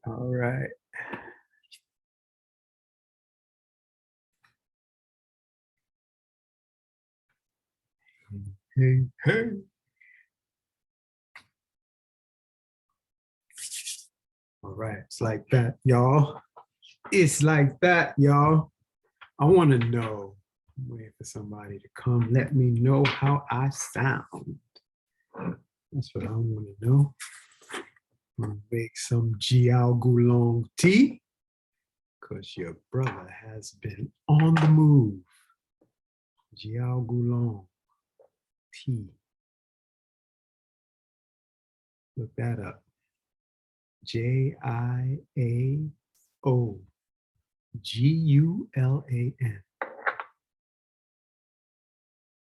All right. Hey, hey. All right. It's like that, y'all. It's like that, y'all. I want to know. I'm waiting for somebody to come let me know how I sound. That's what I want to know. I'm going to make some Jiao Gulong tea because your brother has been on the move. Jiao Gulong tea. Look that up. JIAOGULAN.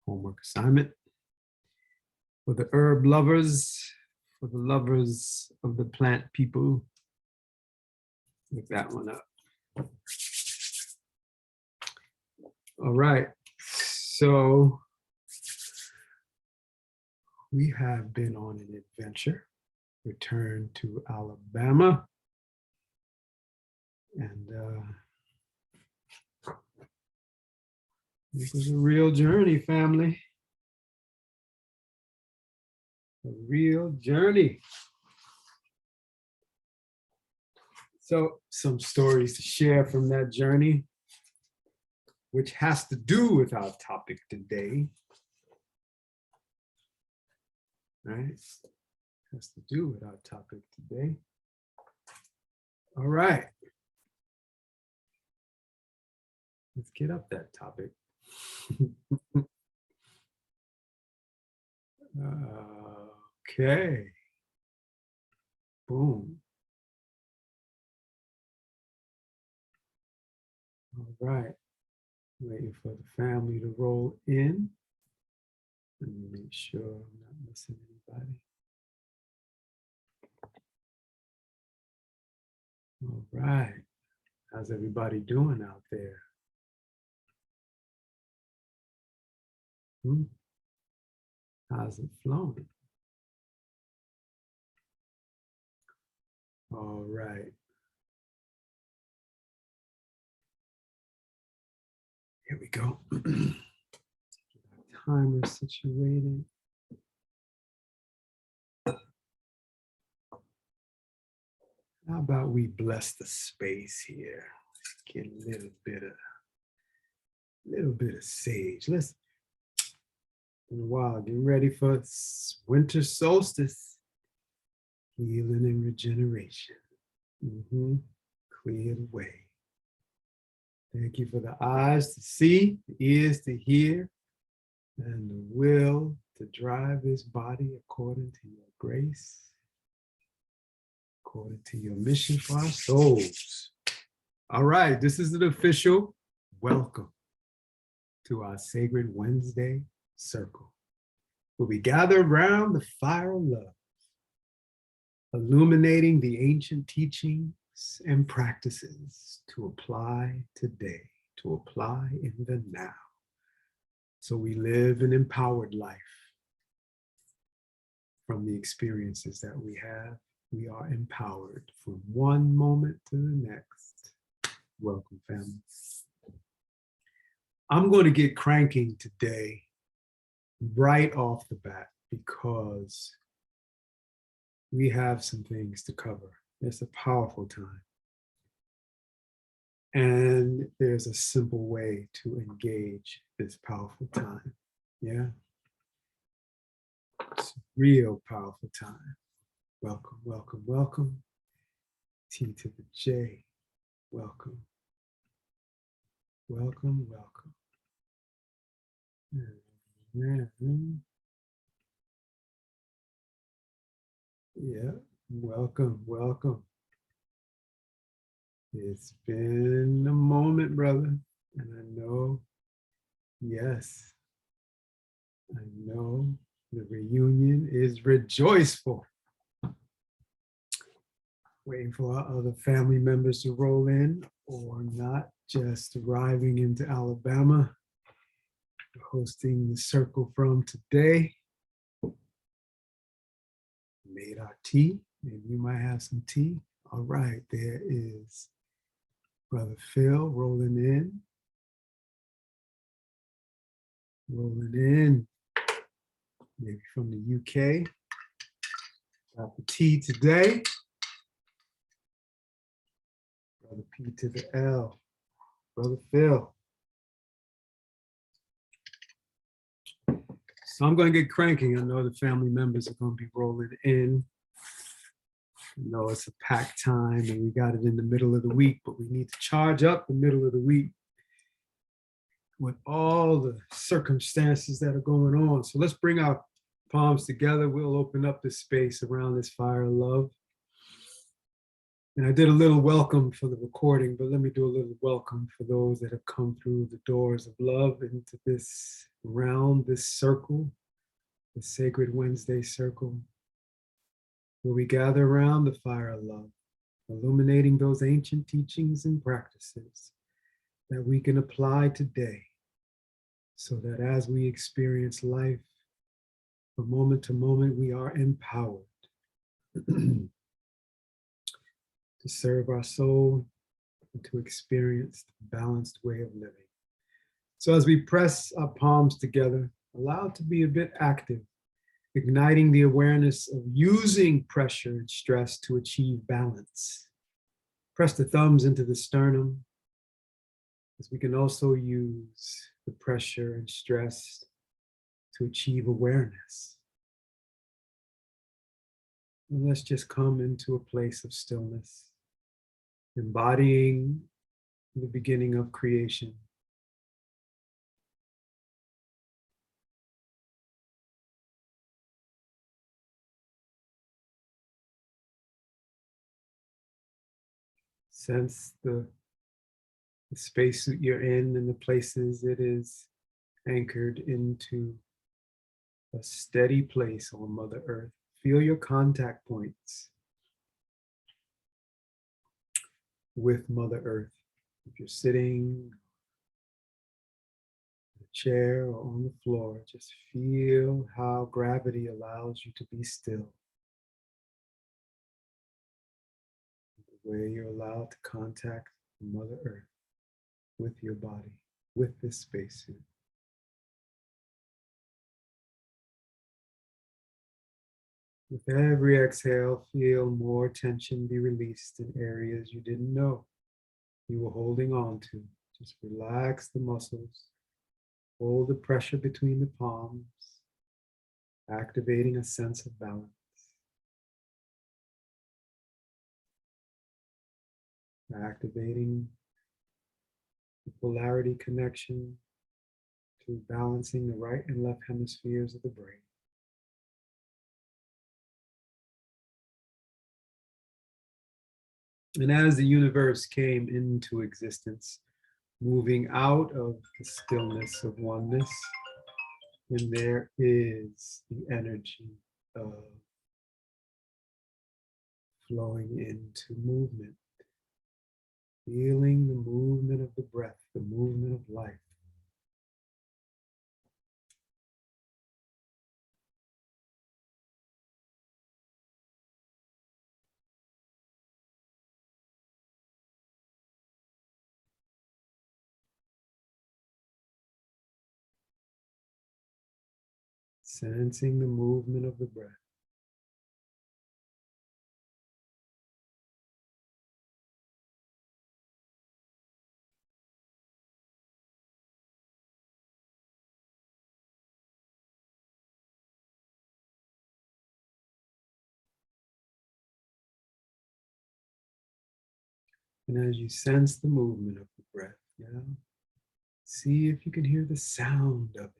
Homework assignment for the herb lovers, for the lovers of the plant people. Look that one up. All right. So we have been on an adventure, returned to Alabama. And it was a real journey, family. A real journey. So some stories to share from that journey, which has to do with our topic today. Right? Has to do with our topic today. All right. Let's get up that topic. Okay. Boom. All right. Waiting for the family to roll in. Let me make sure I'm not missing anybody. All right. How's everybody doing out there? How's it flowing? All right. Here we go. Timer situated. How about we bless the space here? Get a little bit of sage. Let's, in a while, getting ready for winter solstice. Healing and regeneration. Clear the way. Thank you for the eyes to see, the ears to hear, and the will to drive this body according to your grace, according to your mission for our souls. All right, this is an official welcome to our Sacred Wednesday Circle, where we gather around the fire of love, illuminating the ancient teachings and practices to apply today, to apply in the now. So we live an empowered life. From the experiences that we have, we are empowered from one moment to the next. Welcome, family. I'm going to get cranking today right off the bat because we have some things to cover. It's a powerful time. And there's a simple way to engage this powerful time. Yeah. It's a real powerful time. Welcome, welcome, welcome. T to the J. Welcome. Welcome, welcome. Yeah, welcome, welcome. It's been a moment, brother. And I know, yes, I know the reunion is rejoiceful. Waiting for our other family members to roll in or not, just arriving into Alabama, hosting the circle from today. made our tea. Maybe you might have some tea. All right, there is Brother Phil rolling in. Rolling in. Maybe from the UK. Got the tea today. Brother P to the L. Brother Phil. So I'm going to get cranking. I know the family members are going to be rolling in. I know it's a packed time and we got it in the middle of the week, but we need to charge up the middle of the week with all the circumstances that are going on. So let's bring our palms together. We'll open up this space around this fire of love. And I did a little welcome for the recording, but let me do a little welcome for those that have come through the doors of love into this realm, this circle, the Sacred Wednesday circle, where we gather around the fire of love, illuminating those ancient teachings and practices that we can apply today, so that as we experience life from moment to moment, we are empowered to serve our soul and to experience the balanced way of living. So as we press our palms together, allow it to be a bit active, igniting the awareness of using pressure and stress to achieve balance. Press the thumbs into the sternum, as we can also use the pressure and stress to achieve awareness. And let's just come into a place of stillness, embodying the beginning of creation. Sense the spacesuit you're in and the places it is anchored into a steady place on Mother Earth. Feel your contact points with Mother Earth. If you're sitting in a chair or on the floor, just feel how gravity allows you to be still. The way you're allowed to contact Mother Earth with your body, with this spacesuit. With every exhale, feel more tension be released in areas you didn't know you were holding on to. Just relax the muscles, hold the pressure between the palms, activating a sense of balance. Activating the polarity connection to balancing the right and left hemispheres of the brain. And as the universe came into existence, moving out of the stillness of oneness, and there is the energy of flowing into movement, feeling the movement of the breath, the movement of life. Sensing the movement of the breath. And as you sense the movement of the breath, now see if you can hear the sound of it,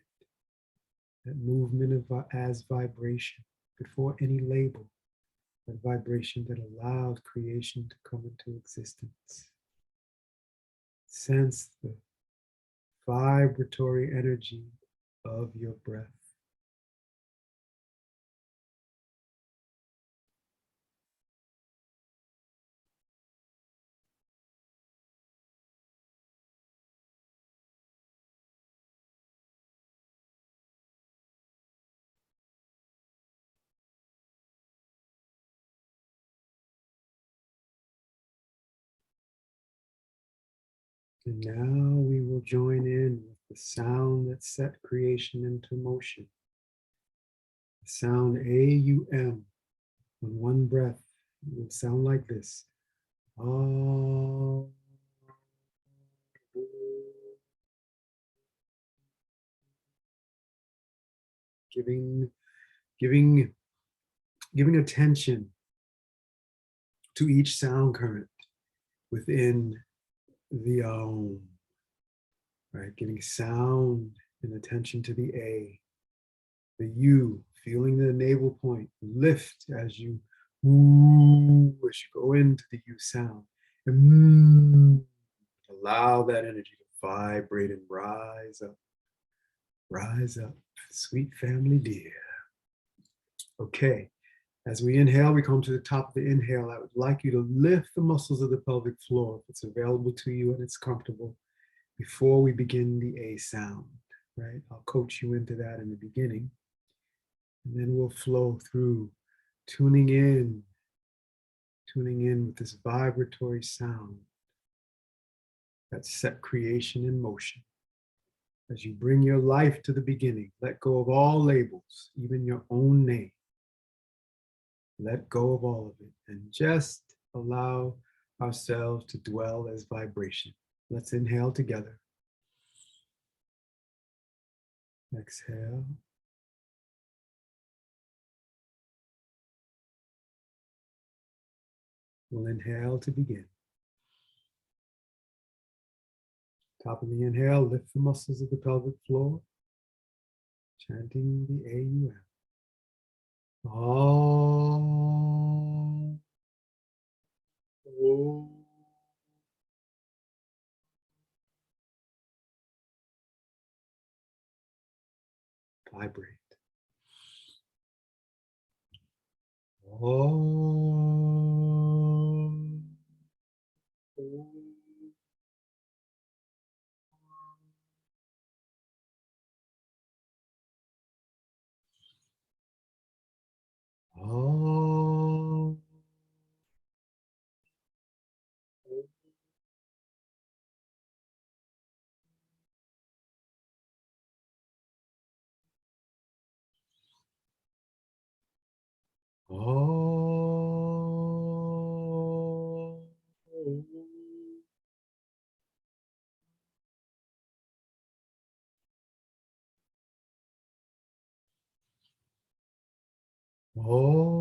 that movement as vibration, before any label, that vibration that allowed creation to come into existence. Sense the vibratory energy of your breath. And now we will join in with the sound that set creation into motion. The sound AUM. On one breath, it will sound like this. Ah. Giving, giving, giving attention to each sound current within the right? Giving sound and attention to the A, the U, feeling the navel point lift as you go into the U sound. And allow that energy to vibrate and rise up. Rise up, sweet family dear. Okay, as we inhale, we come to the top of the inhale. I would like you to lift the muscles of the pelvic floor if it's available to you and it's comfortable before we begin the A sound, right? I'll coach you into that in the beginning. And then we'll flow through, tuning in with this vibratory sound that set creation in motion. As you bring your life to the beginning, let go of all labels, even your own name. Let go of all of it and just allow ourselves to dwell as vibration. Let's inhale together. Exhale. We'll inhale to begin. Top of the inhale, lift the muscles of the pelvic floor, chanting the AUM. Om. Om. Vibrate. Om. Om. Om. Om. Om.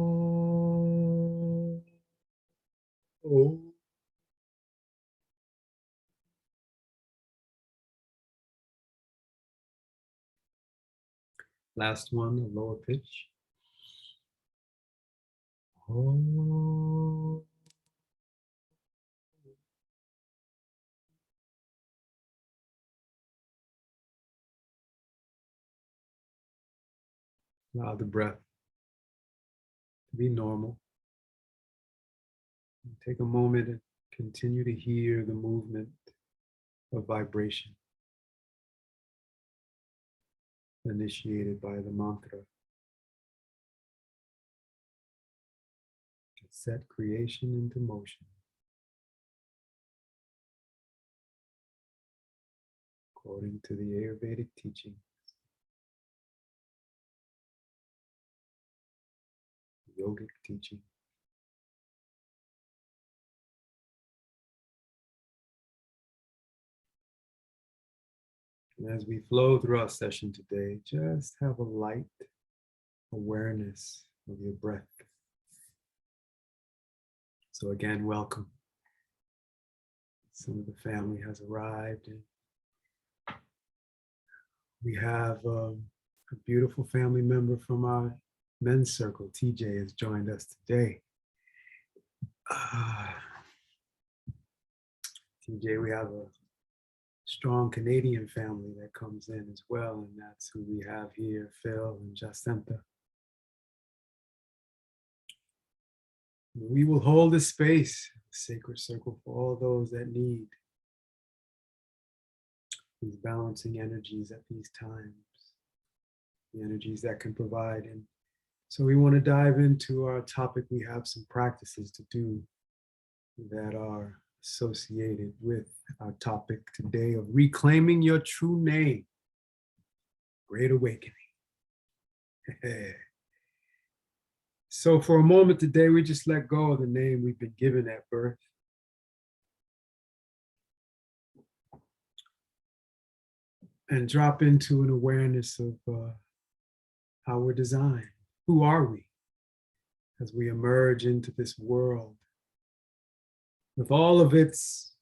Om. Last one, a lower pitch. Om. Allow the breath to be normal. Take a moment and continue to hear the movement of vibration initiated by the mantra. Set creation into motion according to the Ayurvedic teaching, yogic teaching. And as we flow through our session today, just have a light awareness of your breath. So again, welcome. Some of the family has arrived. And we have a beautiful family member from our men's circle. TJ has joined us today. TJ, we have a strong Canadian family that comes in as well, and that's who we have here, Phil and Jacinta. We will hold this space, sacred circle, for all those that need these balancing energies at these times, the energies that can provide. And so we want to dive into our topic. We have some practices to do that are associated with our topic today of reclaiming your true name, Great Awakening. So for a moment today, we just let go of the name we've been given at birth. And drop into an awareness of how we're designed. Who are we as we emerge into this world with all of its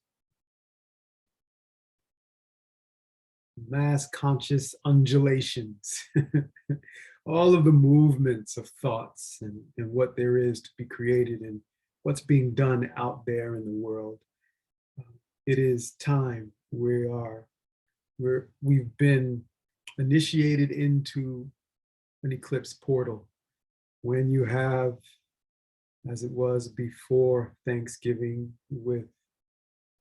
mass conscious undulations, all of the movements of thoughts and what there is to be created and what's being done out there in the world. It is time. We've been initiated into an eclipse portal. When you have, as it was before Thanksgiving, with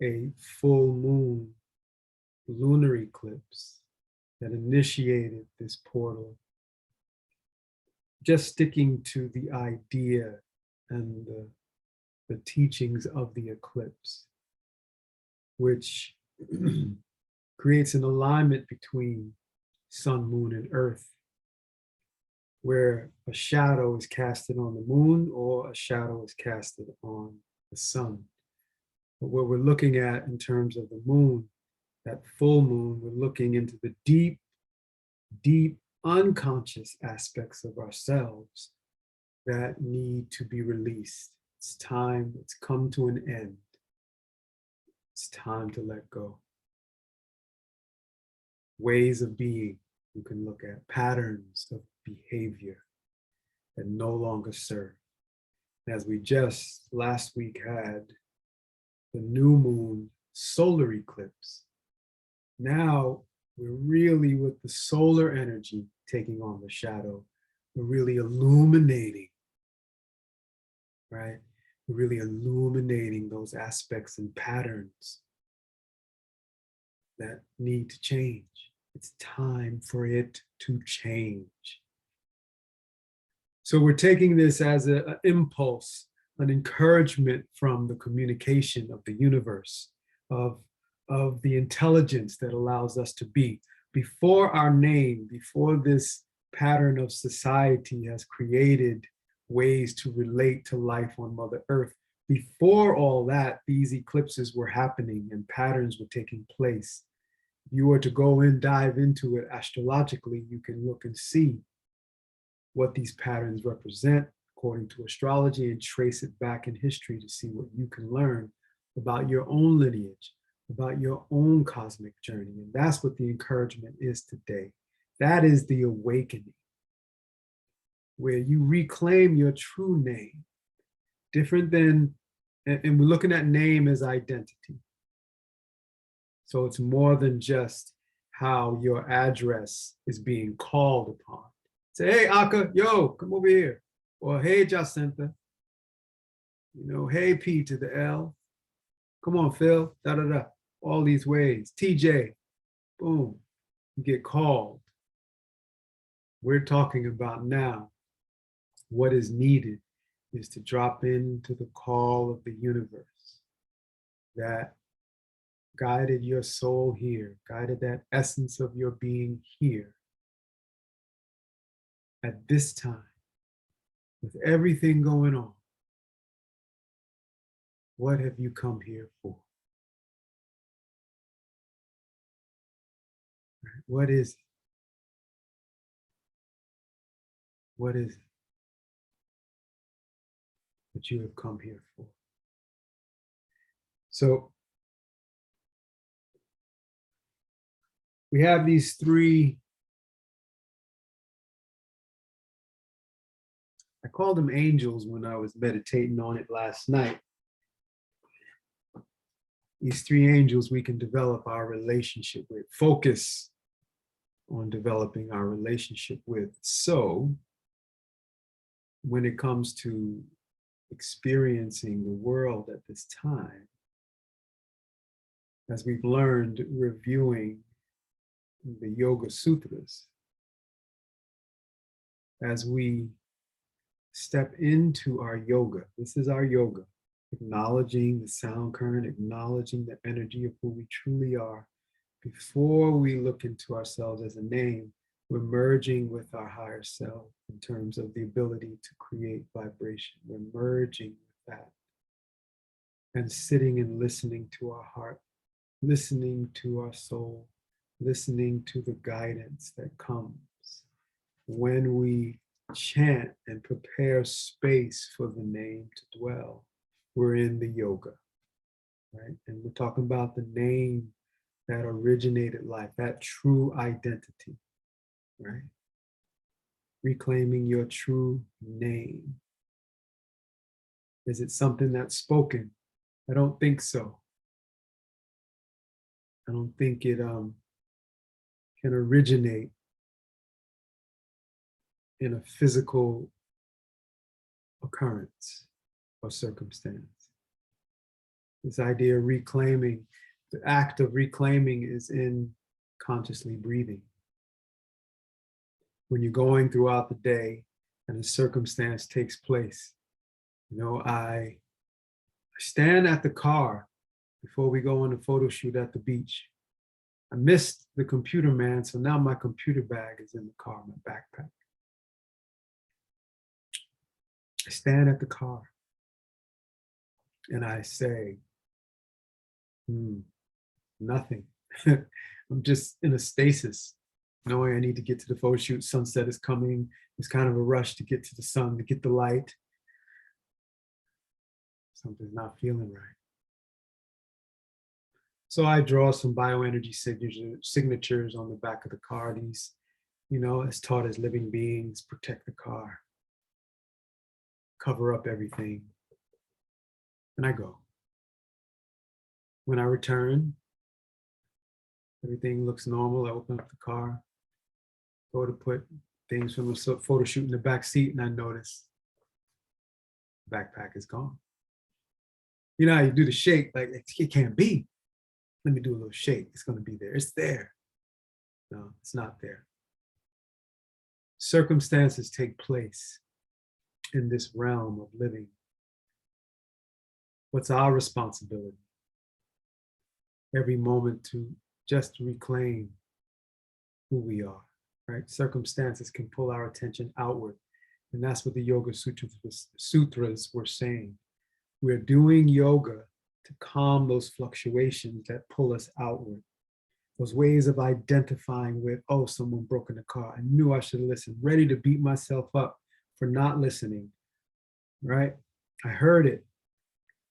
a full moon lunar eclipse that initiated this portal, just sticking to the idea and the teachings of the eclipse, which creates an alignment between sun, moon, and earth, where a shadow is casted on the moon or a shadow is casted on the sun. But what we're looking at in terms of the moon, that full moon, we're looking into the deep, deep unconscious aspects of ourselves that need to be released. It's time, it's come to an end. It's time to let go. Ways of being, you can look at patterns of behavior that no longer serve. As we just last week had the new moon solar eclipse, now we're really, with the solar energy taking on the shadow, we're really illuminating, right? We're really illuminating those aspects and patterns that need to change. It's time for it to change. So we're taking this as an impulse, an encouragement from the communication of the universe, of the intelligence that allows us to be. Before our name, before this pattern of society has created ways to relate to life on Mother Earth, before all that, these eclipses were happening and patterns were taking place. If you were to go in, dive into it astrologically, you can look and see what these patterns represent according to astrology and trace it back in history to see what you can learn about your own lineage, about your own cosmic journey. And that's what the encouragement is today. That is the awakening, where you reclaim your true name, different than, and we're looking at name as identity. So it's more than just how your address is being called upon. Say, hey, Aka, yo, come over here. Or, hey, Jacinta. You know, hey, P to the L. Come on, Phil, da-da-da. All these ways. TJ, boom, you get called. We're talking about now what is needed is to drop into the call of the universe that guided your soul here, guided that essence of your being here. At this time, with everything going on, what have you come here for? What is it? What is it that you have come here for? So we have these three, I called them angels when I was meditating on it last night. These three angels we can develop our relationship with, focus on developing our relationship with. So when it comes to experiencing the world at this time, as we've learned reviewing the Yoga Sutras, as we step into our yoga, this is our yoga, acknowledging the sound current, acknowledging the energy of who we truly are. Before we look into ourselves as a name, we're merging with our higher self in terms of the ability to create vibration. We're merging with that and sitting and listening to our heart, listening to our soul, listening to the guidance that comes when we chant and prepare space for the name to dwell. We're in the yoga, right? And we're talking about the name that originated life, that true identity, right? Reclaiming your true name. Is it something that's spoken? I don't think so. I don't think it can originate in a physical occurrence or circumstance. This idea of reclaiming, the act of reclaiming is in consciously breathing. When you're going throughout the day and a circumstance takes place, I stand at the car before we go on a photo shoot at the beach. I missed the computer man, so now my computer bag is in the car, my backpack. I stand at the car and I say, nothing. I'm just in a stasis, knowing I need to get to the photo shoot. Sunset is coming. It's kind of a rush to get to the sun, to get the light. Something's not feeling right. So I draw some bioenergy signatures on the back of the car. These, as taught as living beings, protect the car, cover up everything. And I go. When I return, everything looks normal. I open up the car, go to put things from the photo shoot in the back seat, and I notice the backpack is gone. You know how you do the shake, like it can't be. Let me do a little shake. It's going to be there. It's there. No, it's not there. Circumstances take place in this realm of living. What's our responsibility? Every moment to just reclaim who we are, right? Circumstances can pull our attention outward. And that's what the Yoga Sutras were saying. We're doing yoga to calm those fluctuations that pull us outward. Those ways of identifying with, oh, someone broke in the car. I knew I should have listened, ready to beat myself up for not listening, right? I heard it.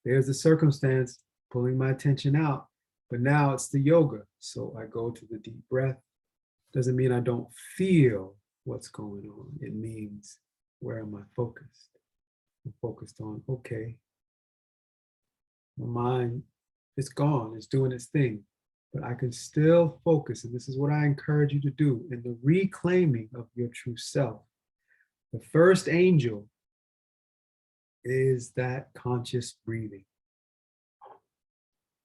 There's the circumstance pulling my attention out, but now it's the yoga. So I go to the deep breath. Doesn't mean I don't feel what's going on. It means, where am I focused? I'm focused on, okay, my mind is gone, it's doing its thing, but I can still focus. And this is what I encourage you to do in the reclaiming of your true self. The first angel is that conscious breathing.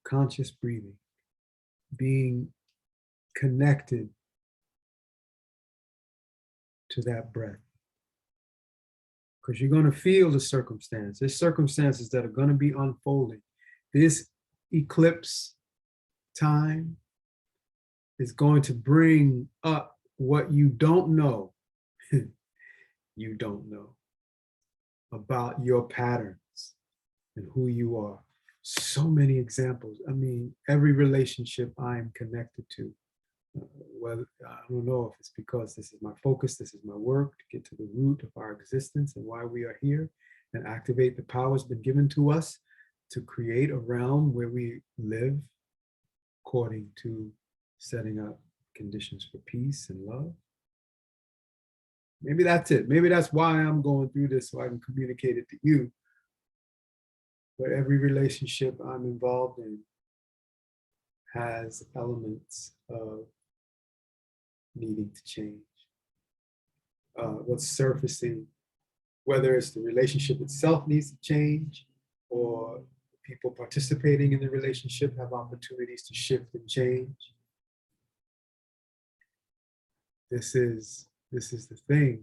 Conscious breathing, being connected to that breath. Because you're going to feel the circumstance. There's circumstances that are going to be unfolding. This eclipse time is going to bring up what you don't know. You don't know about your patterns and who you are. So many examples. I mean, every relationship I'm connected to, well, I don't know if it's because this is my focus, this is my work, to get to the root of our existence and why we are here, and activate the powers been given to us to create a realm where we live according to setting up conditions for peace and love. Maybe that's it. Maybe that's why I'm going through this, so I can communicate it to you. But every relationship I'm involved in has elements of needing to change. What's surfacing, whether it's the relationship itself needs to change, or people participating in the relationship have opportunities to shift and change. This is the thing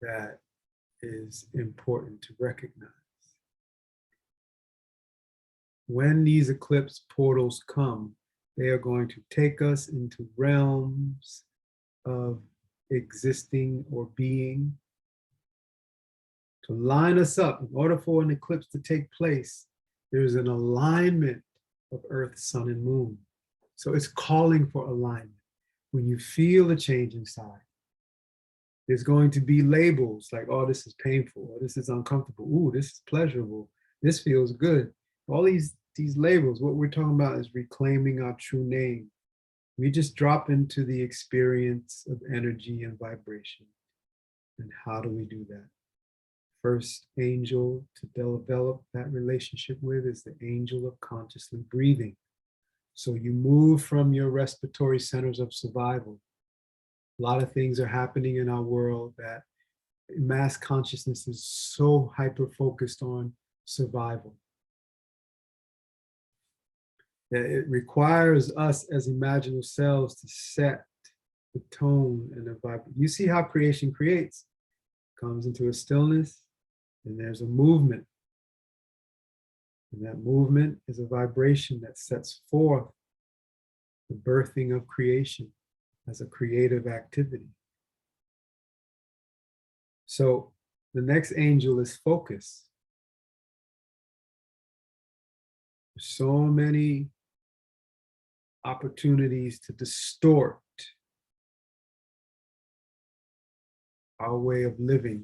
that is important to recognize. when these eclipse portals come, they are going to take us into realms of existing or being to line us up. In order for an eclipse to take place, there's an alignment of Earth, Sun, and Moon. So it's calling for alignment. When you feel a change inside, there's going to be labels like, oh, this is painful, or this is uncomfortable, ooh, this is pleasurable, this feels good. All these labels, what we're talking about is reclaiming our true name. We just drop into the experience of energy and vibration. And how do we do that? First angel to develop that relationship with is the angel of consciously breathing. So you move from your respiratory centers of survival. A lot of things are happening in our world that mass consciousness is so hyper-focused on survival that it requires us as imaginal selves to set the tone and the vibe. You see how creation creates. Comes into a stillness, and there's a movement. And that movement is a vibration that sets forth the birthing of creation as a creative activity. So the next angel is focus. There's so many opportunities to distort our way of living.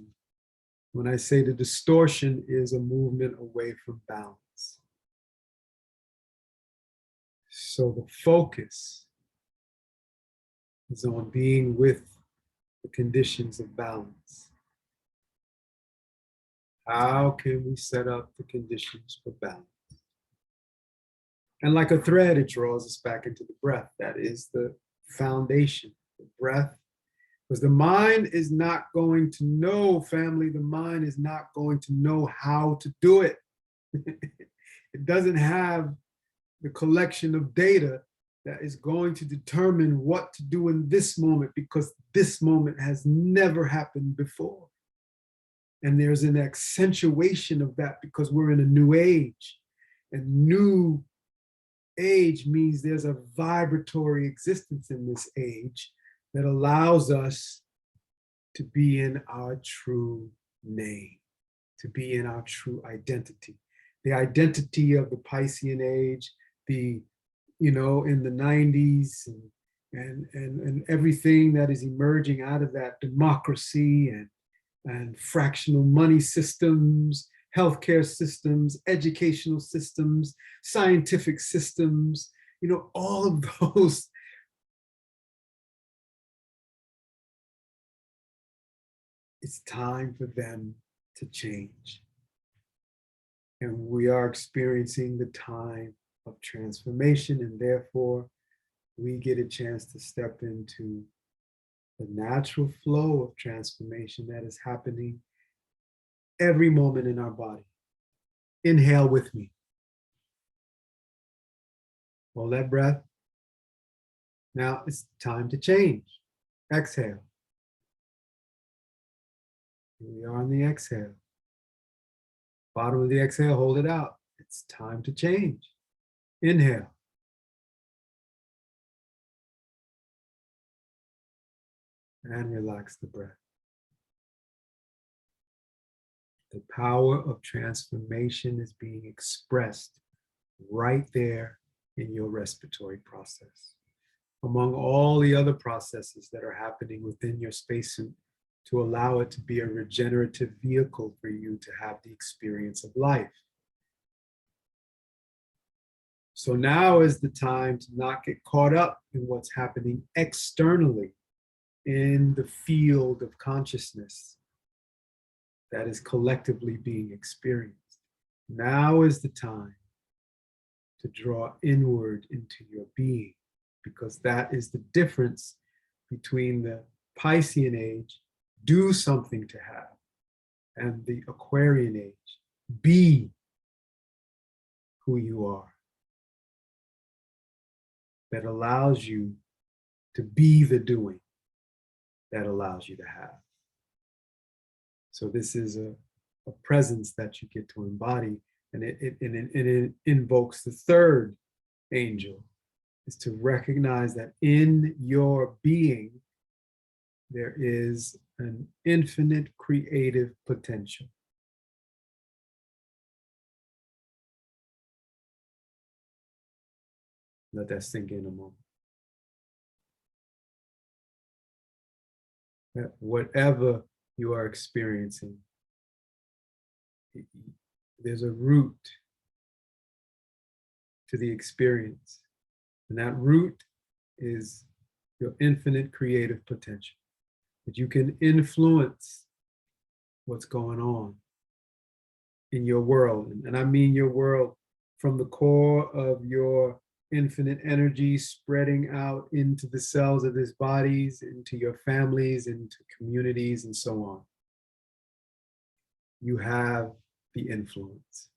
When I say the distortion is a movement away from balance. So the focus is on being with the conditions of balance. How can we set up the conditions for balance? And like a thread, it draws us back into the breath. That is the foundation, the breath. Because the mind is not going to know, family, the mind is not going to know how to do it. It doesn't have the collection of data that is going to determine what to do in this moment, because this moment has never happened before. And there's an accentuation of that because we're in a new age. And new age means there's a vibratory existence in this age that allows us to be in our true name, to be in our true identity. The identity of the Piscean age, in the 90s and everything that is emerging out of that, democracy and fractional money systems, healthcare systems, educational systems, scientific systems, all of those. It's time for them to change. And we are experiencing the time of transformation, and therefore we get a chance to step into the natural flow of transformation that is happening every moment in our body. Inhale with me. Hold that breath. Now it's time to change. Exhale. Here we are on the exhale. Bottom of the exhale, hold it out. It's time to change. Inhale. And relax the breath. The power of transformation is being expressed right there in your respiratory process. Among all the other processes that are happening within your spacesuit to allow it to be a regenerative vehicle for you to have the experience of life. So now is the time to not get caught up in what's happening externally in the field of consciousness that is collectively being experienced. Now is the time to draw inward into your being, because that is the difference between the Piscean age, do something to have, and the Aquarian age, be who you are. That allows you to be the doing that allows you to have. So this is a presence that you get to embody And it invokes the third angel, is to recognize that in your being, there is an infinite creative potential. Let that sink in a moment. That whatever you are experiencing, there's a root to the experience. And that root is your infinite creative potential. That you can influence what's going on in your world. And I mean your world from the core of your infinite energy spreading out into the cells of these bodies, into your families, into communities, and so on. You have the influence.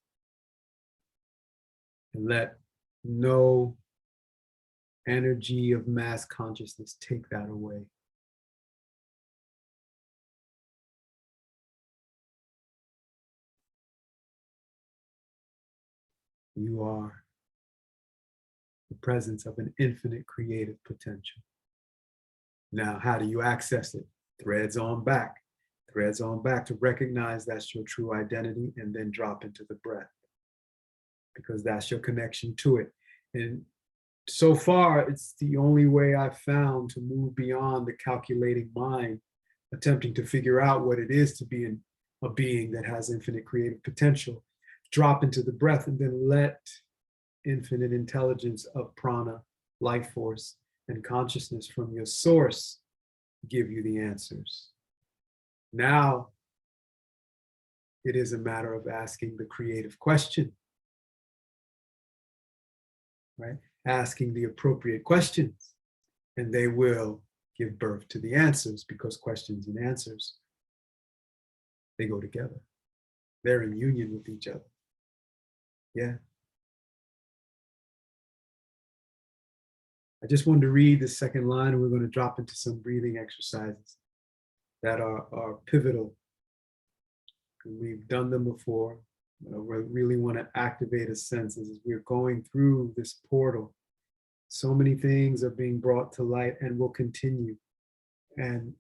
And let no energy of mass consciousness take that away. You are the presence of an infinite creative potential. Now, how do you access it? Threads on back to recognize that's your true identity, and then drop into the breath, because that's your connection to it. And so far, it's the only way I've found to move beyond the calculating mind, attempting to figure out what it is to be a being that has infinite creative potential. Drop into the breath and then let infinite intelligence of prana, life force, and consciousness from your source give you the answers. Now, it is a matter of asking the creative question, right? Asking the appropriate questions, and they will give birth to the answers, because questions and answers, they go together. They're in union with each other. Yeah. I just wanted to read the second line, and we're going to drop into some breathing exercises that are pivotal. We've done them before. We really want to activate a sense as we're going through this portal. So many things are being brought to light and will continue. And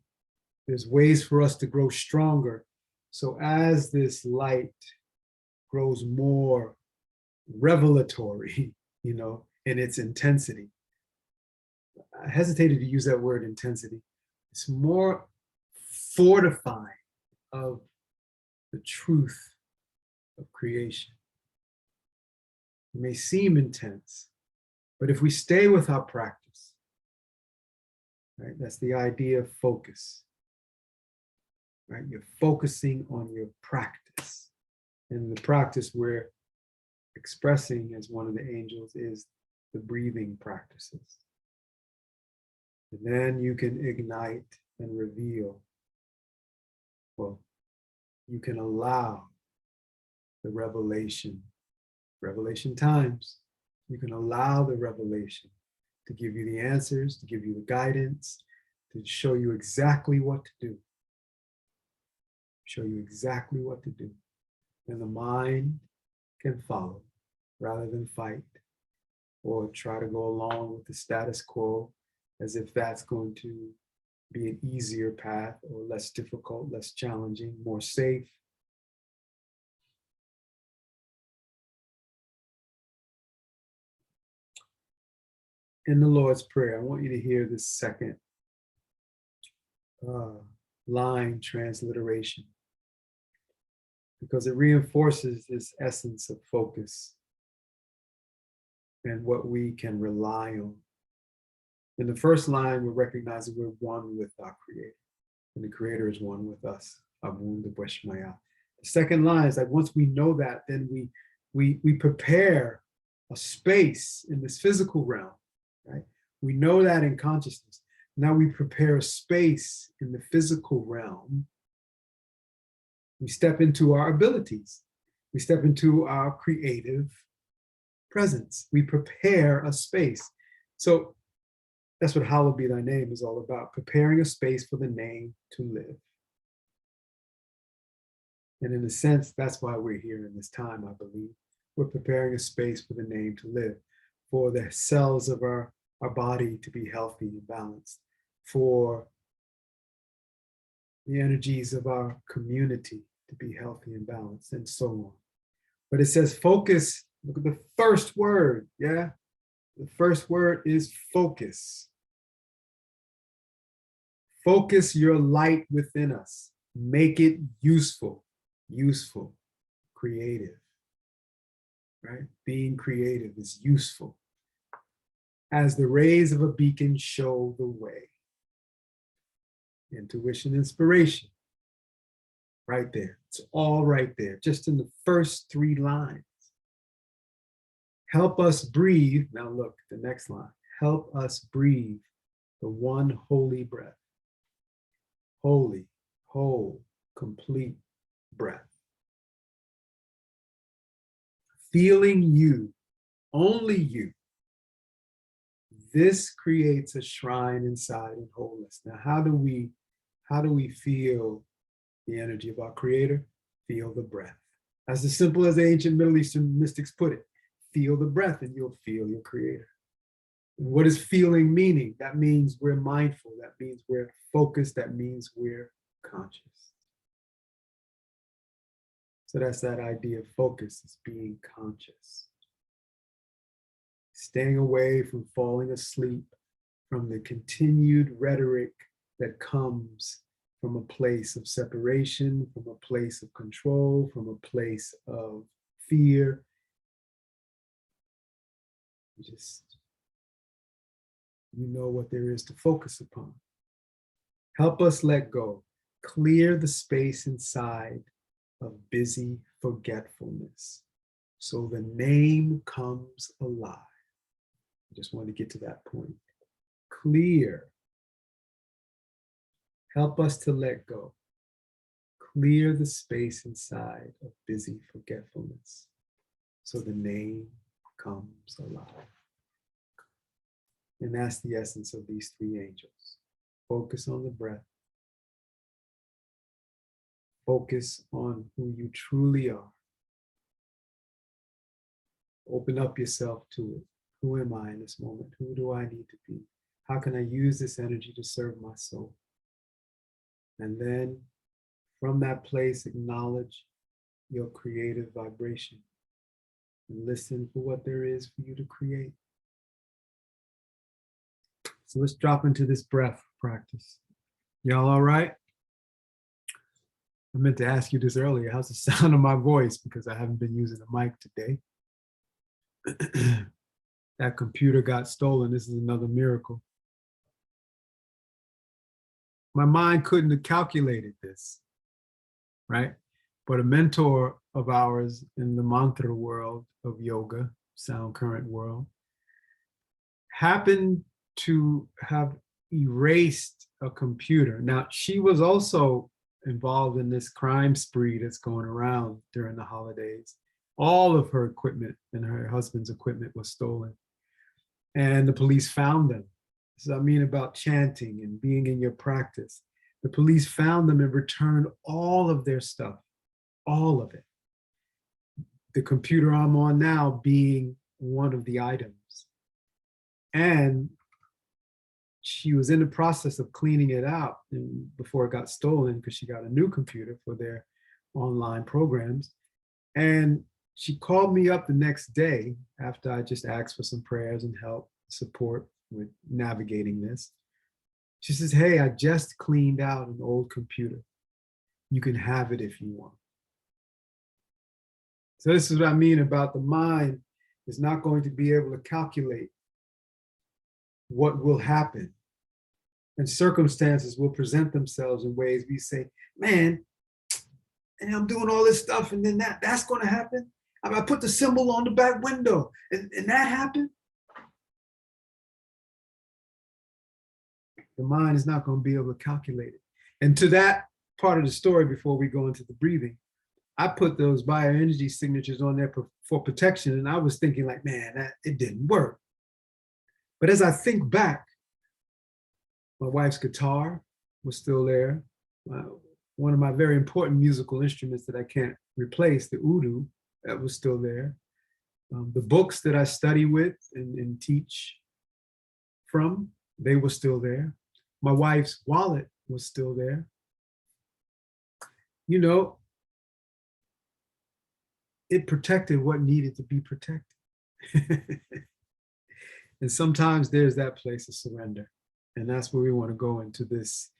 there's ways for us to grow stronger. So as this light grows more revelatory, in its intensity, I hesitated to use that word intensity. It's more fortifying of the truth of creation. It may seem intense, but if we stay with our practice, right, that's the idea of focus, right? You're focusing on your practice. And the practice we're expressing as one of the angels is the breathing practices. And then you can ignite and reveal. Well, you can allow the revelation times. You can allow the revelation to give you the answers, to give you the guidance, to show you exactly what to do. Show you exactly what to do. And the mind can follow rather than fight or try to go along with the status quo as if that's going to be an easier path or less difficult, less challenging, more safe. In the Lord's Prayer, I want you to hear this second line transliteration, because it reinforces this essence of focus and what we can rely on. In the first line, we're recognizing we're one with our Creator, and the Creator is one with us. The second line is like, once we know that, then we prepare a space in this physical realm, right? We know that in consciousness. Now we prepare a space in the physical realm. We step into our abilities. We step into our creative presence. We prepare a space. So that's what Hallowed Be Thy Name is all about, preparing a space for the name to live. And in a sense, that's why we're here in this time, I believe. we're preparing a space for the name to live, for the cells of our body to be healthy and balanced, for the energies of our community to be healthy and balanced, and so on. But it says focus. Look at the first word, yeah? The first word is focus. Focus your light within us. Make it useful, creative, right? Being creative is useful. As the rays of a beacon show the way. Intuition, inspiration, right there. It's all right there, just in the first 3 lines. Help us breathe. Now look, the next line. Help us breathe the one holy breath. Holy, whole, complete breath. Feeling you, only you. This creates a shrine inside in wholeness. Now, how do we feel the energy of our creator? Feel the breath. As simple as the ancient Middle Eastern mystics put it, feel the breath and you'll feel your creator. What is feeling meaning? That means we're mindful. That means we're focused. That means we're conscious. So that's that idea of focus, is being conscious. Staying away from falling asleep, from the continued rhetoric that comes from a place of separation, from a place of control, from a place of fear. You know what there is to focus upon. Help us let go. Clear the space inside of busy forgetfulness so the name comes alive. I just want to get to that point. Clear. Help us to let go. Clear the space inside of busy forgetfulness so the name comes alive. And that's the essence of these 3 angels. Focus on the breath. Focus on who you truly are. Open up yourself to it. Who am I in this moment? Who do I need to be? How can I use this energy to serve my soul? And then from that place, acknowledge your creative vibration and listen for what there is for you to create. So let's drop into this breath practice. Y'all all right? I meant to ask you this earlier. How's the sound of my voice? Because I haven't been using a mic today. That computer got stolen. This is another miracle. My mind couldn't have calculated this, right? But a mentor of ours in the mantra world of yoga, sound current world, happened to have erased a computer. Now, she was also involved in this crime spree that's going around during the holidays. All of her equipment and her husband's equipment was stolen. And the police found them. So I mean about chanting and being in your practice. The police found them and returned all of their stuff, all of it. The computer I'm on now being one of the items. And she was in the process of cleaning it out before it got stolen, because she got a new computer for their online programs. And she called me up the next day after I just asked for some prayers and help, support with navigating this. She says, hey, I just cleaned out an old computer. You can have it if you want. So this is what I mean about the mind is not going to be able to calculate what will happen. And circumstances will present themselves in ways we say, man, and I'm doing all this stuff, and then that's going to happen. I put the symbol on the back window, and that happened. The mind is not going to be able to calculate it. And to that part of the story, before we go into the breathing, I put those bioenergy signatures on there for protection, and I was thinking like, man, it didn't work. But as I think back, my wife's guitar was still there. One of my very important musical instruments that I can't replace, the oud, that was still there. The books that I study with and teach from, they were still there. My wife's wallet was still there. You know, it protected what needed to be protected. And sometimes there's that place of surrender. And that's where we want to go into these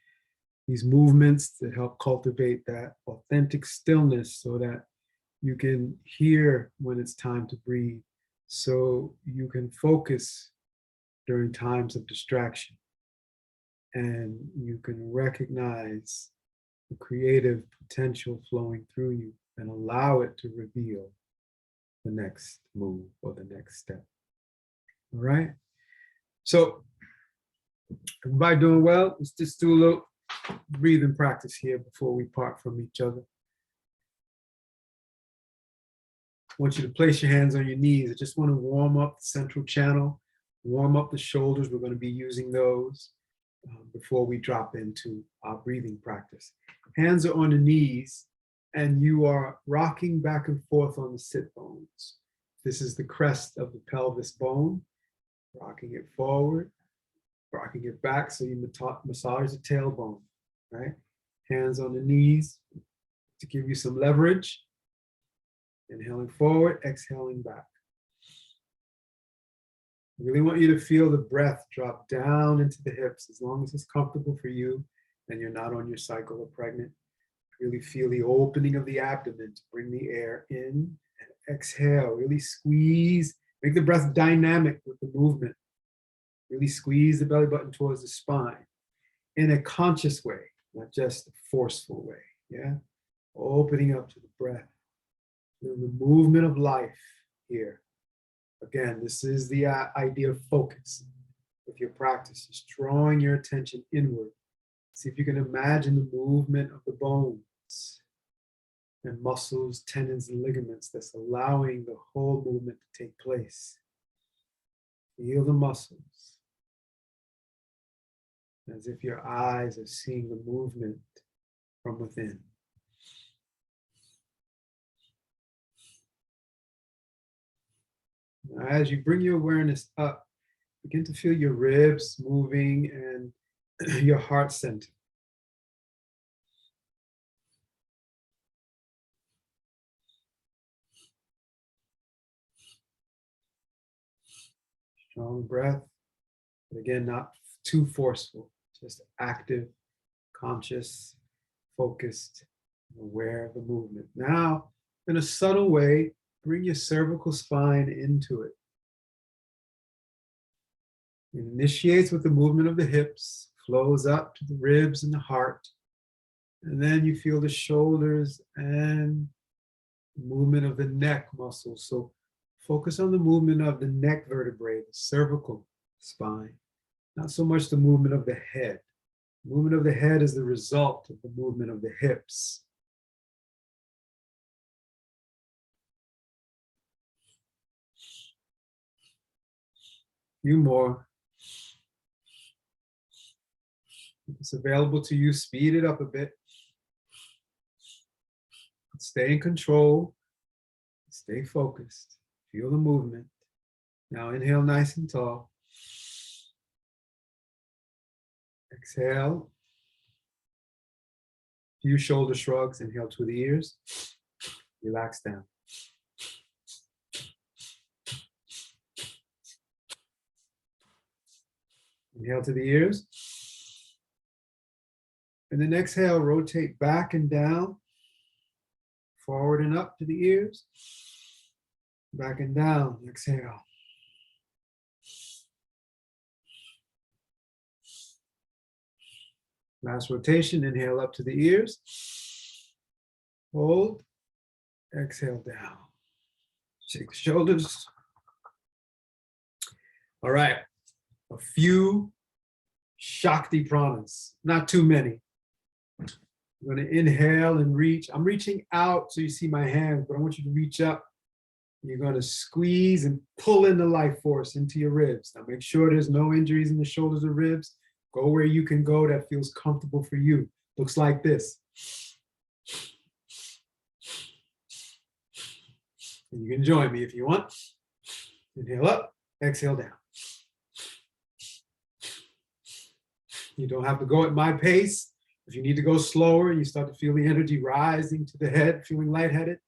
movements that help cultivate that authentic stillness so that you can hear when it's time to breathe, so you can focus during times of distraction, and you can recognize the creative potential flowing through you and allow it to reveal the next move or the next step. All right. So everybody doing well? Let's just do a little breathing practice here before we part from each other. I want you to place your hands on your knees. I just want to warm up the central channel, warm up the shoulders. We're going to be using those before we drop into our breathing practice. Hands are on the knees, and you are rocking back and forth on the sit bones. This is the crest of the pelvis bone, rocking it forward, rocking it back, so you massage the tailbone, right? Hands on the knees to give you some leverage. Inhaling forward, exhaling back. I really want you to feel the breath drop down into the hips, as long as it's comfortable for you and you're not on your cycle or pregnant. Really feel the opening of the abdomen to bring the air in, and exhale. Really squeeze, make the breath dynamic with the movement. Really squeeze the belly button towards the spine in a conscious way, not just a forceful way. Yeah, opening up to the breath. The movement of life here. Again, this is the idea of focus with your practice. Just drawing your attention inward. See if you can imagine the movement of the bones and muscles, tendons, and ligaments that's allowing the whole movement to take place. Feel the muscles as if your eyes are seeing the movement from within. Now, as you bring your awareness up, begin to feel your ribs moving and your heart center. Strong breath, but again, not too forceful, just active, conscious, focused, aware of the movement. Now, in a subtle way, bring your cervical spine into it. It initiates with the movement of the hips, flows up to the ribs and the heart, and then you feel the shoulders and the movement of the neck muscles. So focus on the movement of the neck vertebrae, the cervical spine, not so much the movement of the head. The movement of the head is the result of the movement of the hips. Few more. If it's available to you, speed it up a bit. Stay in control. Stay focused. Feel the movement. Now inhale nice and tall. Exhale. Few shoulder shrugs. Inhale through the ears. Relax down. Inhale to the ears. And then exhale, rotate back and down, forward and up to the ears, back and down, exhale. Last rotation, inhale up to the ears, hold, exhale down. Shake the shoulders. All right, a few Shakti pranas, not too many. I'm going to inhale and reach. I'm reaching out so you see my hands, but I want you to reach up. You're going to squeeze and pull in the life force into your ribs. Now make sure there's no injuries in the shoulders or ribs. Go where you can go that feels comfortable for you. Looks like this. And you can join me if you want. Inhale up, exhale down. You don't have to go at my pace. If you need to go slower, you start to feel the energy rising to the head, feeling lightheaded,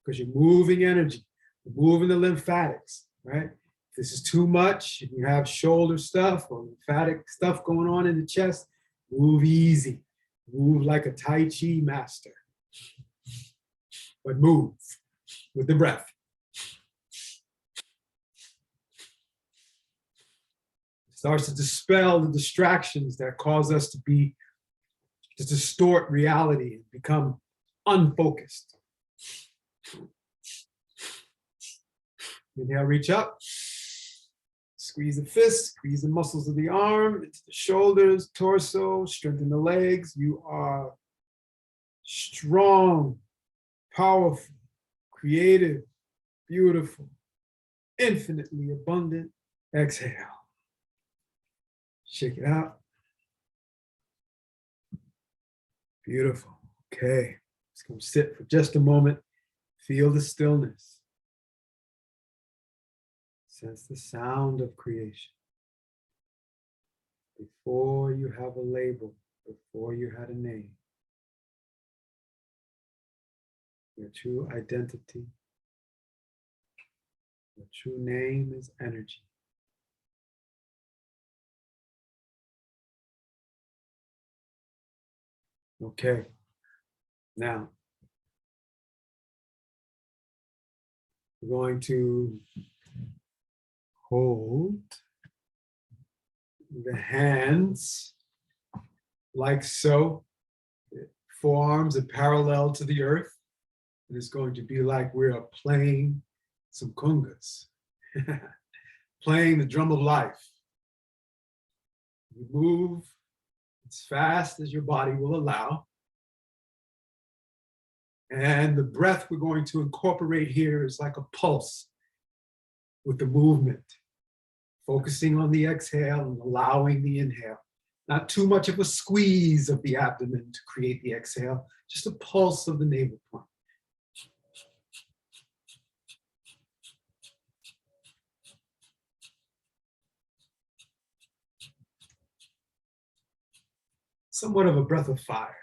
because you're moving energy, moving the lymphatics, right? If this is too much, if you have shoulder stuff or lymphatic stuff going on in the chest, move easy. Move like a Tai Chi master. But move with the breath. It starts to dispel the distractions that cause us to distort reality and become unfocused. Inhale, reach up. Squeeze the fist, squeeze the muscles of the arm, into the shoulders, torso, strengthen the legs. You are strong, powerful, creative, beautiful, infinitely abundant. Exhale. Shake it out. Beautiful. Okay. Just going to sit for just a moment. Feel the stillness. Sense the sound of creation. Before you have a label, before you had a name. Your true identity, your true name is energy. Okay, now we're going to hold the hands like so. Forearms are parallel to the earth. And it's going to be like we're playing some congas, playing the drum of life. You move as fast as your body will allow. And the breath we're going to incorporate here is like a pulse with the movement, focusing on the exhale and allowing the inhale. Not too much of a squeeze of the abdomen to create the exhale, just a pulse of the navel point. Somewhat of a breath of fire.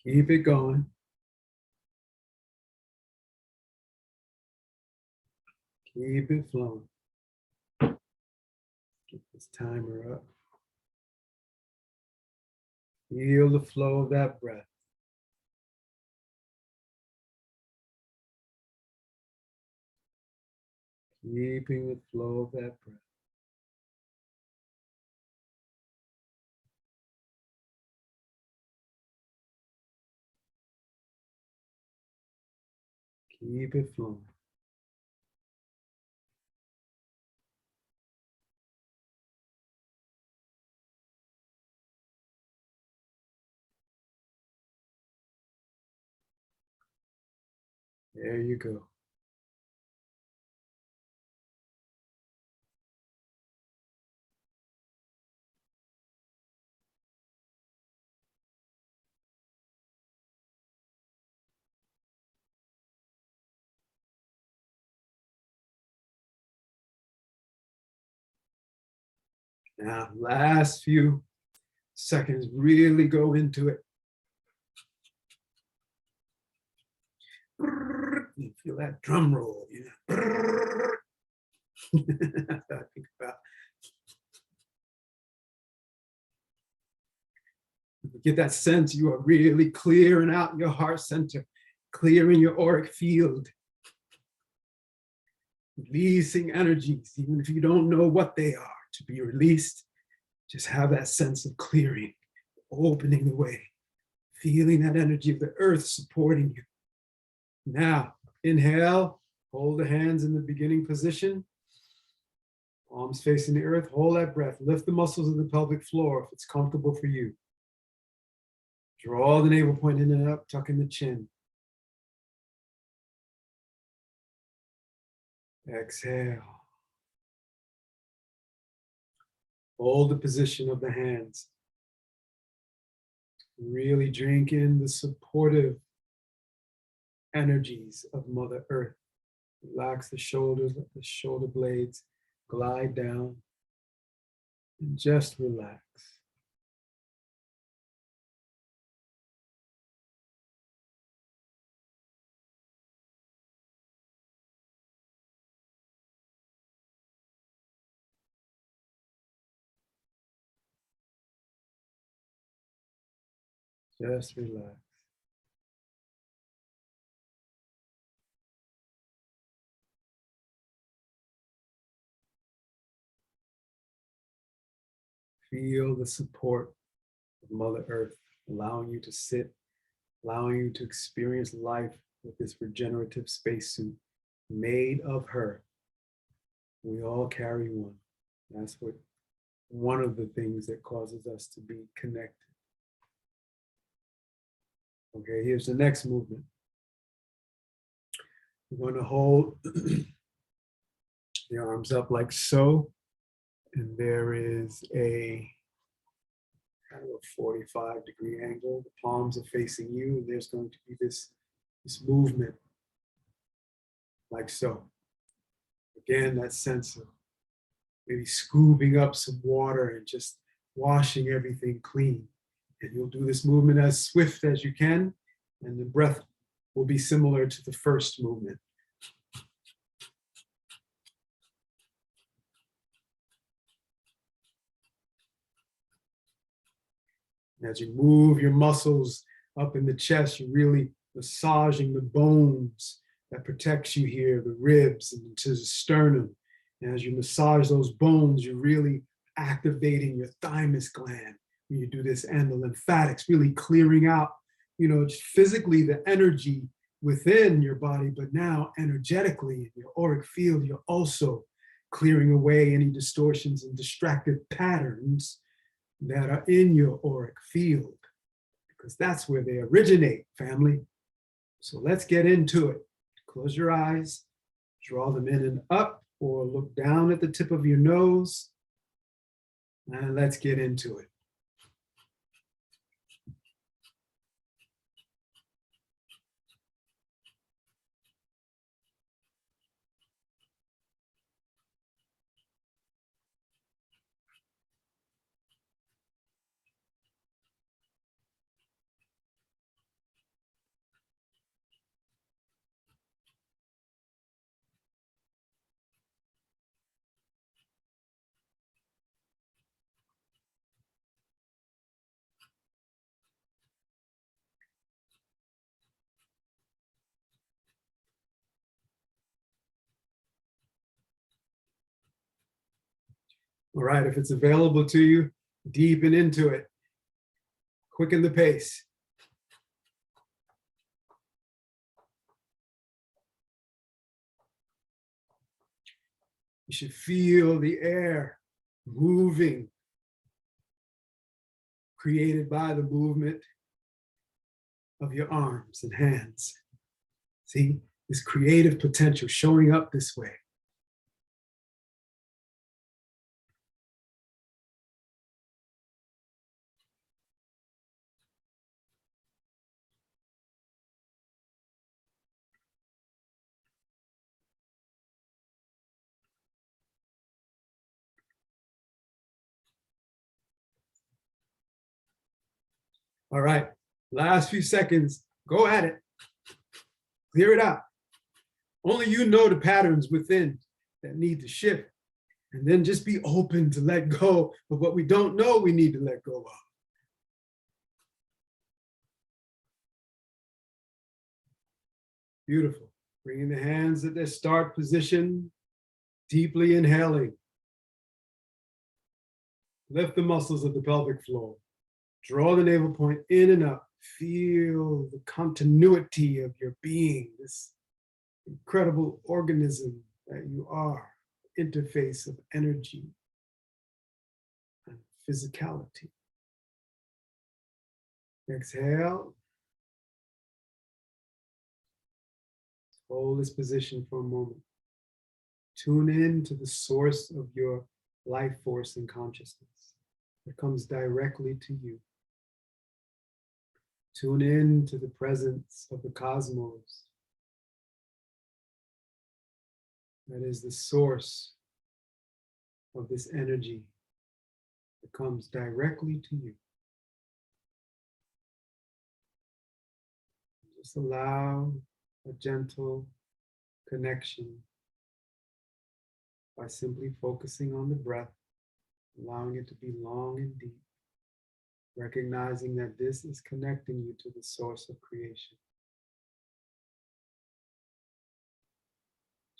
Keep it going. Keep it flowing. Get this timer up. Feel the flow of that breath. Keeping the flow of that breath. Keep it flowing. There you go. Now, last few seconds, really go into it. You feel that drum roll, you know. I think about. Get that sense you are really clearing out your heart center, clearing your auric field, releasing energies, even if you don't know what they are to be released. Just have that sense of clearing, opening the way, feeling that energy of the earth supporting you. Now, inhale, hold the hands in the beginning position, palms facing the earth, hold that breath, lift the muscles of the pelvic floor if it's comfortable for you. Draw the navel point in and up, tuck in the chin. Exhale. Hold the position of the hands. Really drink in the supportive energies of Mother Earth. Relax the shoulders, let the shoulder blades glide down, and just relax. Just relax. Feel the support of Mother Earth, allowing you to sit, allowing you to experience life with this regenerative spacesuit made of her. We all carry one. That's what one of the things that causes us to be connected. Okay, here's the next movement. We're going to hold the arms up like so, and there is a kind of a 45-degree angle. The palms are facing you, and there's going to be this movement like so. Again, that sense of maybe scooping up some water and just washing everything clean. And you'll do this movement as swift as you can, and the breath will be similar to the first movement. As you move your muscles up in the chest, you're really massaging the bones that protects you here, the ribs and to the sternum. And as you massage those bones, you're really activating your thymus gland when you do this, and the lymphatics, really clearing out, just physically the energy within your body, but now energetically in your auric field, you're also clearing away any distortions and distracted patterns that are in your auric field, because that's where they originate, family. So let's get into it. Close your eyes, draw them in and up, or look down at the tip of your nose, and let's get into it. All right, if it's available to you, deepen into it. Quicken the pace. You should feel the air moving, created by the movement of your arms and hands. See, this creative potential showing up this way. All right, last few seconds, go at it. Clear it out. Only you know the patterns within that need to shift. And then just be open to let go of what we don't know we need to let go of. Beautiful. Bringing the hands at their start position, deeply inhaling. Lift the muscles of the pelvic floor. Draw the navel point in and up. Feel the continuity of your being, this incredible organism that you are, interface of energy and physicality. Exhale. Hold this position for a moment. Tune in to the source of your life force and consciousness that comes directly to you. Tune in to the presence of the cosmos. That is the source of this energy that comes directly to you. Just allow a gentle connection by simply focusing on the breath, allowing it to be long and deep, recognizing that this is connecting you to the source of creation.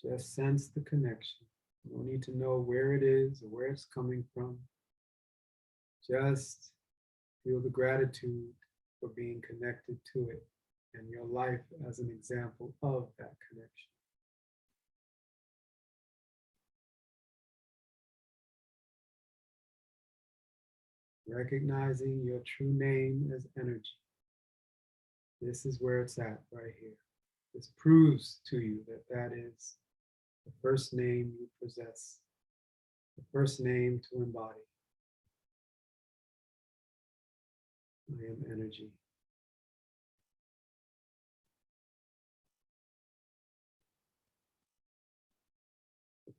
Just sense the connection. You don't need to know where it is or where it's coming from. Just feel the gratitude for being connected to it and your life as an example of that connection. Recognizing your true name as energy. This is where it's at right here. This proves to you that that is the first name you possess, the first name to embody. I am energy.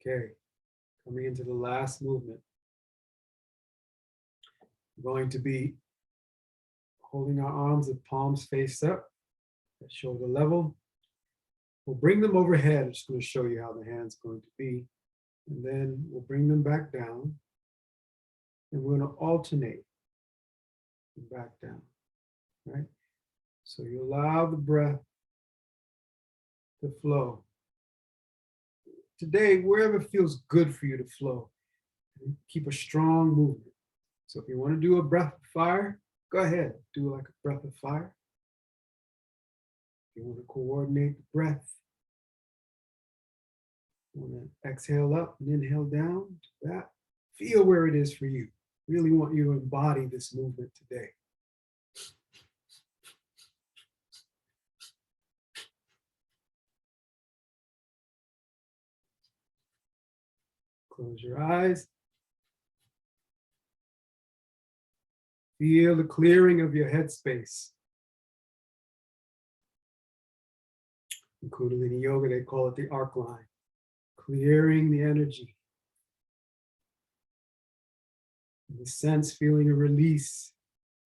Okay, coming into the last movement. We're going to be holding our arms with palms face up at shoulder level. We'll bring them overhead. I'm just going to show you how the hand's going to be. And then we'll bring them back down. And we're going to alternate back down, right? So you allow the breath to flow. Today, wherever feels good for you to flow, keep a strong movement. So if you want to do a breath of fire, go ahead, do like a breath of fire. If you want to coordinate the breath, you want to exhale up and inhale down to that. Feel where it is for you. Really want you to embody this movement today. Close your eyes. Feel the clearing of your headspace. In Kundalini Yoga, they call it the arc line. Clearing the energy. In the sense, feeling a release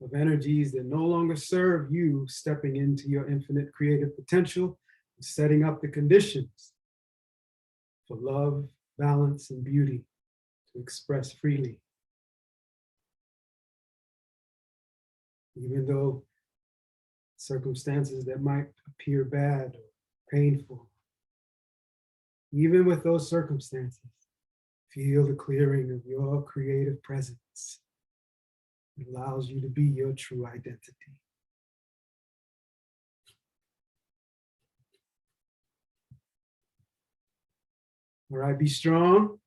of energies that no longer serve you, stepping into your infinite creative potential, setting up the conditions for love, balance, and beauty to express freely. Even though circumstances that might appear bad or painful, even with those circumstances, feel the clearing of your creative presence. It allows you to be your true identity. All right, be strong.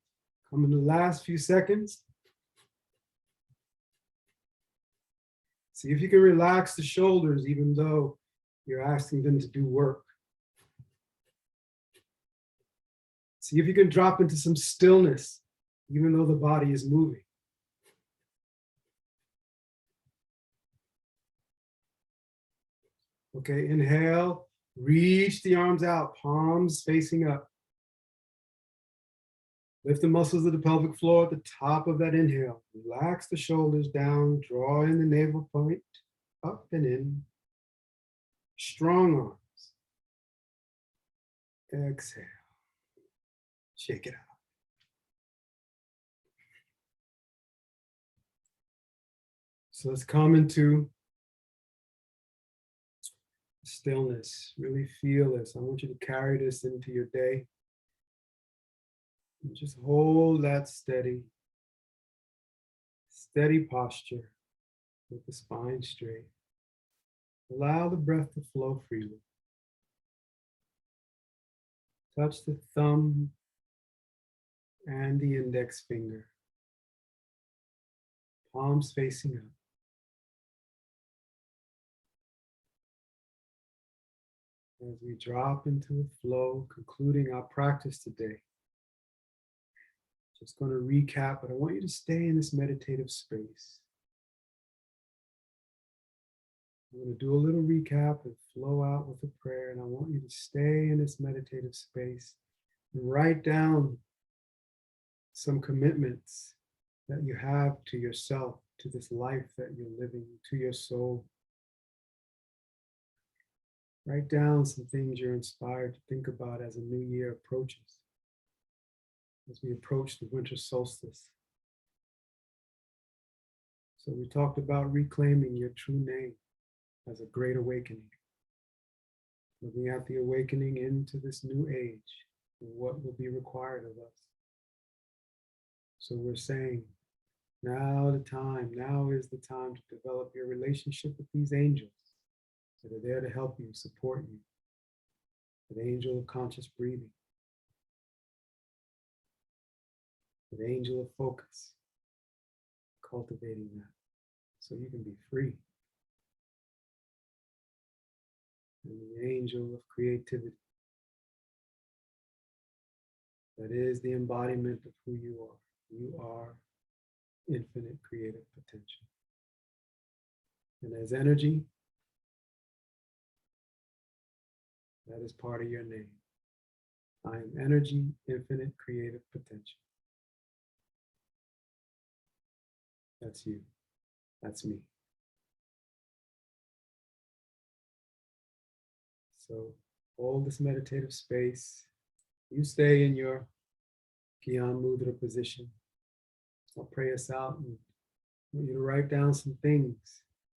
Come in the last few seconds. See if you can relax the shoulders even though you're asking them to do work. See if you can drop into some stillness even though the body is moving. Okay, inhale, reach the arms out, palms facing up. Lift the muscles of the pelvic floor at the top of that inhale. Relax the shoulders down, draw in the navel point, up and in. Strong arms. Exhale. Shake it out. So let's come into stillness. Really feel this. I want you to carry this into your day. And just hold that steady posture with the spine straight. Allow the breath to flow freely. Touch the thumb and the index finger. Palms facing up. As we drop into a flow, concluding our practice today, Just going to recap, but I want you to stay in this meditative space. I'm going to do a little recap and flow out with a prayer, and I want you to stay in this meditative space and write down some commitments that you have to yourself, to this life that you're living, to your soul. Write down some things you're inspired to think about as a new year approaches, as we approach the winter solstice. So we talked about reclaiming your true name as a great awakening. Looking at the awakening into this new age and what will be required of us. So we're saying, now is the time to develop your relationship with these angels that are there to help you, support you. The angel of conscious breathing. The angel of focus. Cultivating that so you can be free. And the angel of creativity. That is the embodiment of who you are. You are infinite creative potential. And as energy, that is part of your name. I am energy, infinite creative potential. That's you. That's me. So hold this meditative space. You stay in your Gyan Mudra position. I'll pray us out and I want you to write down some things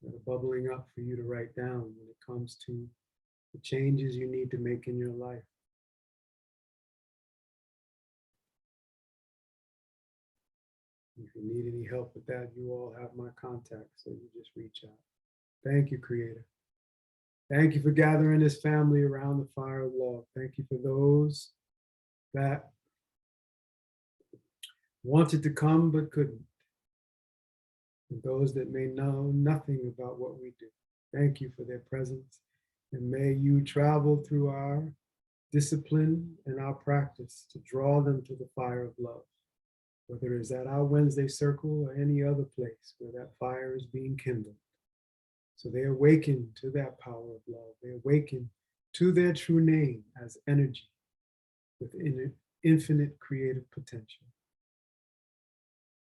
that are bubbling up for you to write down when it comes to the changes you need to make in your life. If you need any help with that, you all have my contact, so you just reach out. Thank you, Creator. Thank you for gathering this family around the fire of love. Thank you for those that wanted to come but couldn't. And those that may know nothing about what we do. Thank you for their presence. And may you travel through our discipline and our practice to draw them to the fire of love. Whether it's at our Wednesday circle or any other place where that fire is being kindled. So they awaken to that power of love. They awaken to their true name as energy with infinite creative potential.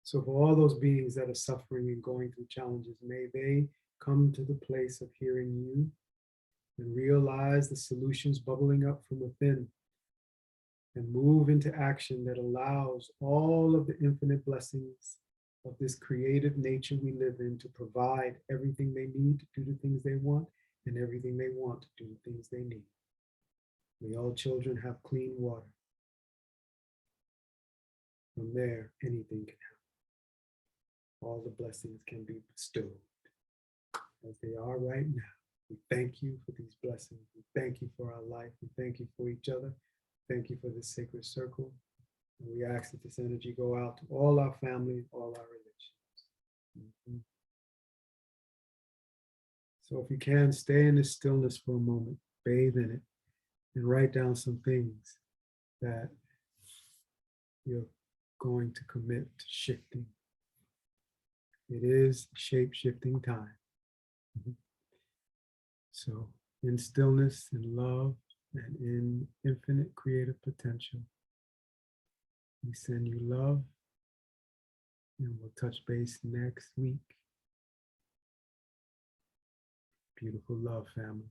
So for all those beings that are suffering and going through challenges, may they come to the place of hearing you and realize the solutions bubbling up from within and move into action that allows all of the infinite blessings of this creative nature we live in to provide everything they need to do the things they want and everything they want to do the things they need. May all children have clean water. From there, anything can happen. All the blessings can be bestowed as they are right now. We thank you for these blessings. We thank you for our life. We thank you for each other. Thank you for this sacred circle. And we ask that this energy go out to all our family, all our relations. So if you can, stay in this stillness for a moment, bathe in it, and write down some things that you're going to commit to shifting. It is shape-shifting time. So in stillness, in love, and in infinite creative potential, we send you love, and we'll touch base next week. Beautiful love, family.